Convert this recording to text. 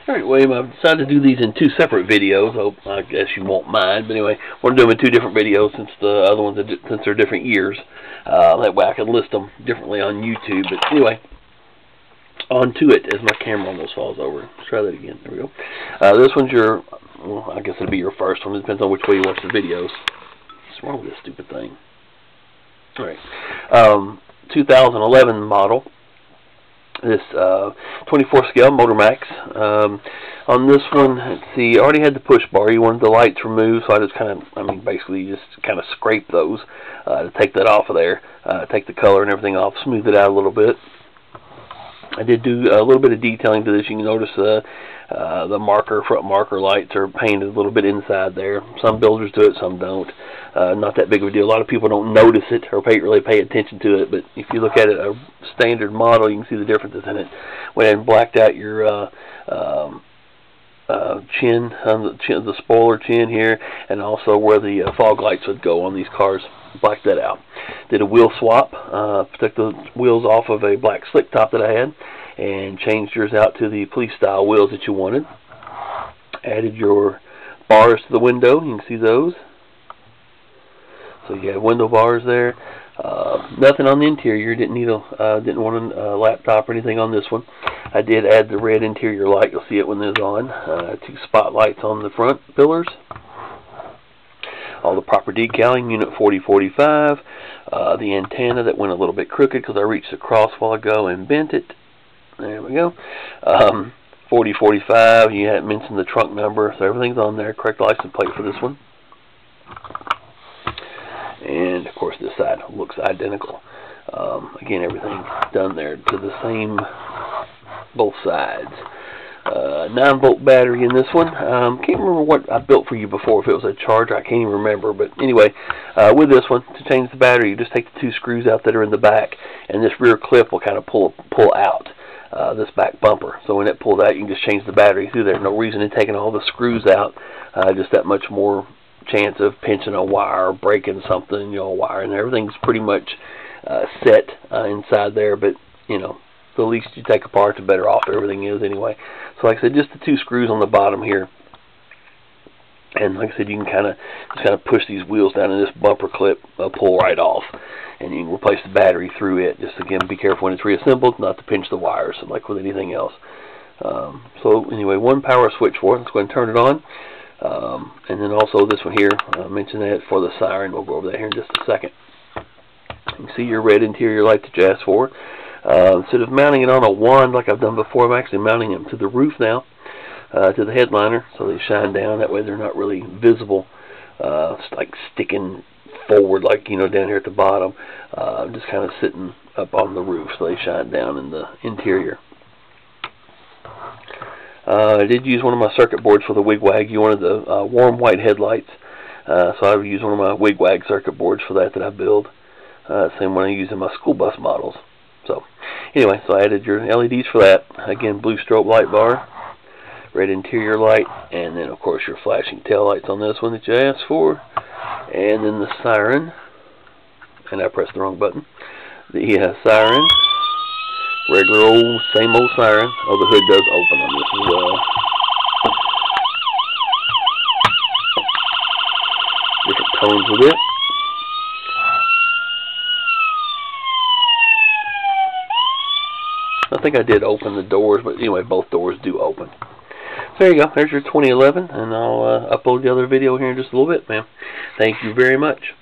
Alright, William, I've decided to do these in two separate videos. I guess you won't mind, but anyway, I want to do them in two different videos since the other ones, since they're different years. That way I can list them differently on YouTube. But anyway, on to it as my camera almost falls over. Let's try that again. There we go. This one's your, well, I guess it'll be your first one. It depends on which way you watch the videos. What's wrong with this stupid thing? Alright. 2011 model. This 24 scale Motormax. On this one, let's see, I already had the push bar. You wanted the lights removed, so I just kind of, basically just kind of scrape those to take that off of there, take the color and everything off, smooth it out a little bit. I did do a little bit of detailing to this. You can notice the front marker lights are painted a little bit inside there. Some builders do it, some don't. Not that big of a deal. A lot of people don't notice it or really pay attention to it, but if you look at it, a standard model, you can see the differences in it. Went and blacked out your chin, the spoiler chin here, and also where the fog lights would go on these cars. Blacked that out. Did a wheel swap. Took the wheels off of a black slick top that I had and changed yours out to the police style wheels that you wanted. Added your bars to the window. You can see those. So you have window bars there. Nothing on the interior. Didn't want a laptop or anything on this one. I did add the red interior light. You'll see it when it's on. 2 spotlights on the front pillars. All the proper decaling, unit 4045. The antenna that went a little bit crooked because I reached across a while ago and bent it. There we go. 4045. You had mentioned the trunk number, so everything's on there. Correct license plate for this one. And of course this side looks identical. Again, everything's done there to the same, both sides. 9-volt battery in this one. Can't remember what I built for you before, if it was a Charger, I can't even remember. But anyway, with this one, to change the battery, you just take the 2 screws out that are in the back, and this rear clip will kind of pull out this back bumper. So when it pulls out, you can just change the battery through there. No reason in taking all the screws out. Just that much more chance of pinching a wire or breaking something, a wire, and everything's pretty much set inside there. But the least you take apart, the better off everything is anyway. So like I said, just the 2 screws on the bottom here. And like I said, you can just kind of push these wheels down, and this bumper clip pull right off. And you can replace the battery through it. Just again, be careful when it's reassembled not to pinch the wires, like with anything else. So anyway, 1 power switch for it. Let's go ahead and turn it on. And then also this one here, I mentioned that for the siren. We'll go over that here in just a second. You can see your red interior light that you asked for. Instead of mounting it on a wand like I've done before, I'm actually mounting them to the roof now, to the headliner, so they shine down. That way they're not really visible, it's like sticking forward like, down here at the bottom. Just kind of sitting up on the roof, so they shine down in the interior. I did use one of my circuit boards for the wigwag. You wanted the warm white headlights, so I would use one of my wigwag circuit boards for that I build. Same one I use in my school bus models. So anyway, so I added your LEDs for that. Again, blue strobe light bar, red interior light, and then of course your flashing tail lights on this one that you asked for, and then the siren. And I pressed the wrong button. The siren. Regular old, same old siren. Oh, the hood does open on this as well. Different tones with it. I think I did open the doors, but anyway, both doors do open. So there you go. There's your 2011, and I'll upload the other video here in just a little bit, ma'am. Thank you very much.